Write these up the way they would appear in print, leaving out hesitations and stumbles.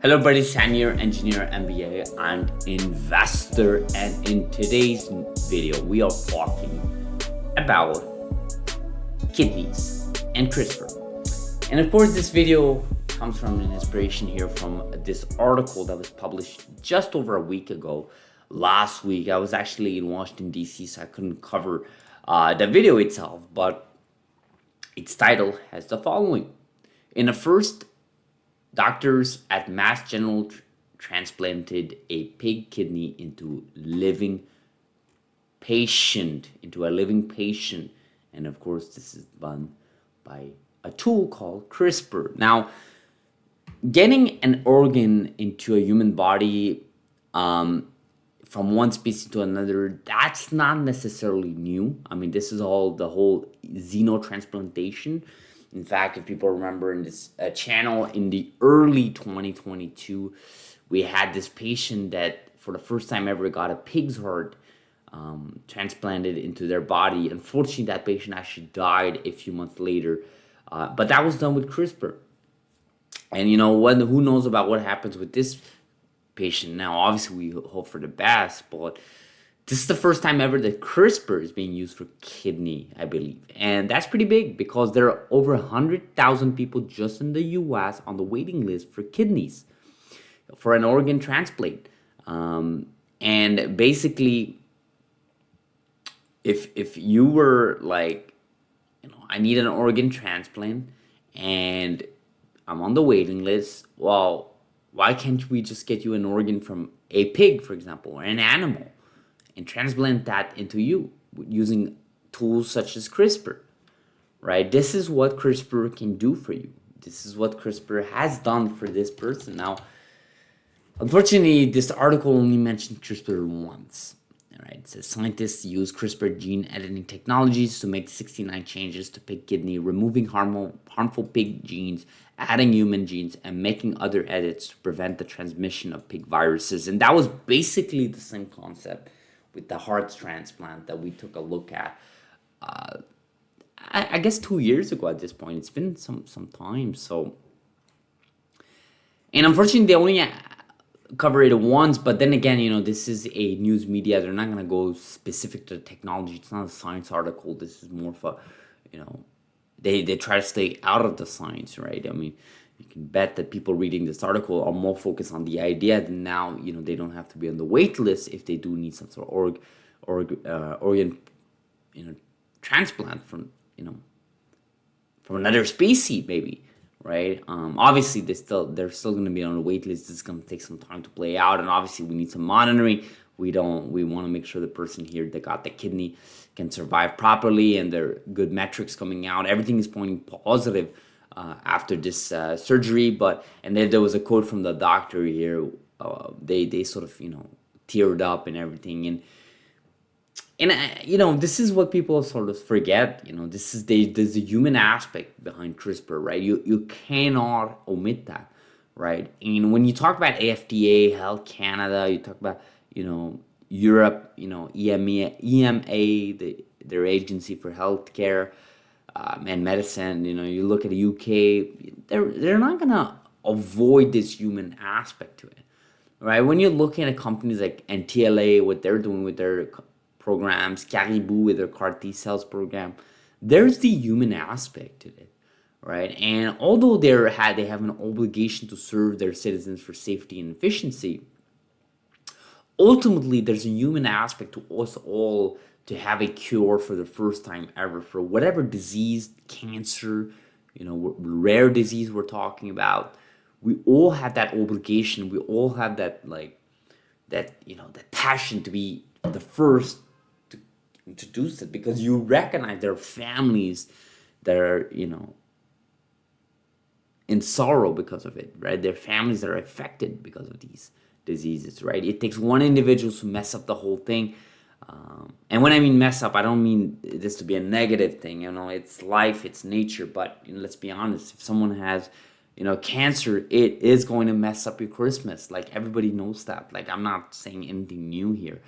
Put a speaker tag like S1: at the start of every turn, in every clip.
S1: Hello everybody, Senior Engineer MBA and investor, and in today's video we are talking about kidneys and CRISPR. And of course this video comes from an inspiration here from this article that was published just over a week ago. Last week I was actually in Washington DC, so I couldn't cover the video itself, but its title has the following. In the first, doctors at Mass General transplanted a pig kidney into a living patient, and of course this is done by a tool called CRISPR. Now, getting an organ into a human body from one species to another, that's not necessarily new. I mean, this is the whole xenotransplantation. In fact, if people remember in this channel in the early 2022, we had this patient that for the first time ever got a pig's heart transplanted into their body. Unfortunately, that patient actually died a few months later, but that was done with CRISPR. And who knows about what happens with this patient now? Obviously, we hope for the best, but this is the first time ever that CRISPR is being used for kidney, I believe. And that's pretty big because there are over 100,000 people just in the US on the waiting list for kidneys, for an organ transplant. And basically, if you were like, I need an organ transplant and I'm on the waiting list, well, why can't we just get you an organ from a pig, for example, or an animal, and transplant that into you using tools such as CRISPR, right? This is what CRISPR can do for you. This is what CRISPR has done for this person. Now, unfortunately, this article only mentioned CRISPR once. Right? It says scientists use CRISPR gene editing technologies to make 69 changes to pig kidney, removing harmful pig genes, adding human genes, and making other edits to prevent the transmission of pig viruses. And that was basically the same concept with the heart transplant that we took a look at, I guess 2 years ago at this point. It's been some time. So, and unfortunately, they only cover it once. But then again, this is a news media. They're not going to go specific to the technology. It's not a science article. This is more of a, they try to stay out of the science, right? I mean, you can bet that people reading this article are more focused on the idea than now, they don't have to be on the wait list if they do need some sort of organ, transplant from another species, maybe, right? Obviously, they're still going to be on the wait list. It's going to take some time to play out, and obviously, we need some monitoring. We want to make sure the person here that got the kidney can survive properly, and there are good metrics coming out. Everything is pointing positive after this surgery, and then there was a quote from the doctor here. They sort of teared up and everything, and this is what people sort of forget. There's a human aspect behind CRISPR, right? You cannot omit that, right? And when you talk about AFDA, Health Canada, you talk about Europe, EMA, their agency for healthcare and medicine. You look at the UK, they're not gonna avoid this human aspect to it, right? When you're looking at companies like NTLA, what they're doing with their programs, Caribou with their CAR T cells program, there's the human aspect to it, right? And although they have an obligation to serve their citizens for safety and efficiency, ultimately there's a human aspect to us all to have a cure for the first time ever for whatever disease, cancer, rare disease we're talking about. We all have that obligation. We all have that that passion to be the first to introduce it, because you recognize there are families that are in sorrow because of it, right? There are families that are affected because of these diseases, right? It takes one individual to mess up the whole thing. And when I mean mess up, I don't mean this to be a negative thing. It's life, it's nature. But let's be honest, if someone has, cancer, it is going to mess up your Christmas. Like, everybody knows that. Like, I'm not saying anything new here.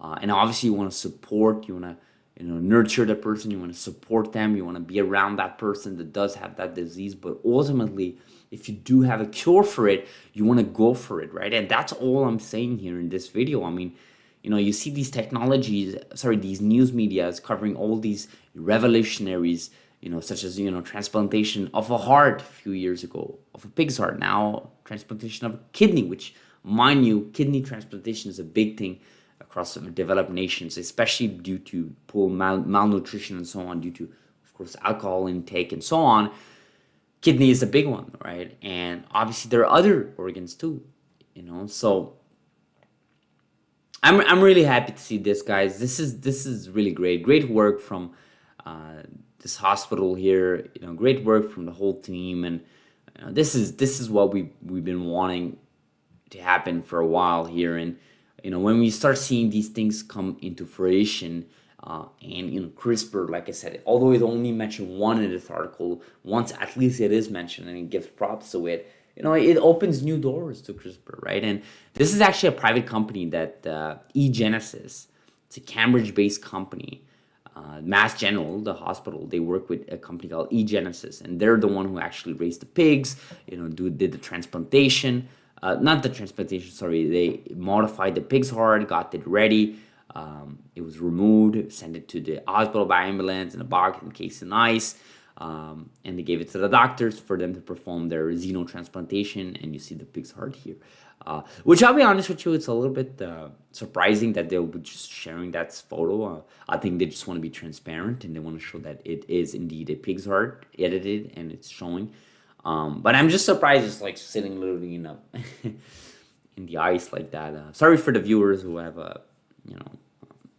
S1: And obviously, you want to support, you want to, nurture the person, you want to support them, you want to be around that person that does have that disease. But ultimately, if you do have a cure for it, you want to go for it, right? And that's all I'm saying here in this video. I mean, you see these these news medias covering all these revolutionaries, such as, transplantation of a heart a few years ago, of a pig's heart, now transplantation of a kidney, which, mind you, kidney transplantation is a big thing across developed nations, especially due to poor malnutrition and so on, due to, of course, alcohol intake and so on. Kidney is a big one, right? And obviously there are other organs too, so I'm really happy to see this, guys. This is really great work from this hospital here. Great work from the whole team, and this is what we've been wanting to happen for a while here. And when we start seeing these things come into fruition, and CRISPR, like I said, although it only mentioned one in this article, once at least it is mentioned, and it gives props to it. It opens new doors to CRISPR, right? And this is actually a private company that eGenesis, it's a Cambridge-based company. Mass General, the hospital, they work with a company called eGenesis, and they're the one who actually raised the pigs, did the transplantation. Not the transplantation, sorry. They modified the pig's heart, got it ready. It was removed, sent it to the hospital by ambulance in a box encased in ice. And they gave it to the doctors for them to perform their xenotransplantation, and you see the pig's heart here. Which, I'll be honest with you, it's a little bit surprising that they'll be just sharing that photo. I think they just want to be transparent, and they want to show that it is indeed a pig's heart, edited, and it's showing. But I'm just surprised it's like sitting literally in the ice like that. Sorry for the viewers who have a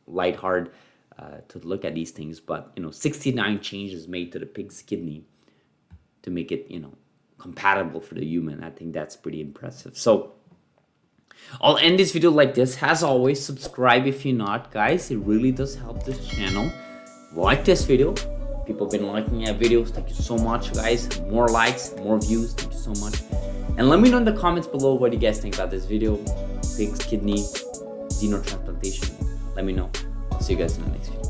S1: light heart to look at these things, but 69 changes made to the pig's kidney to make it compatible for the human. I think that's pretty impressive. So I'll end this video like this. As always, subscribe if you're not, guys. It really does help this channel. Like this video. People have been liking our videos. Thank you so much, guys. More likes, more views. Thank you so much. And let me know in the comments below what you guys think about this video. Pig's kidney, xenotransplantation. Let me know. I'll see you guys in the next video.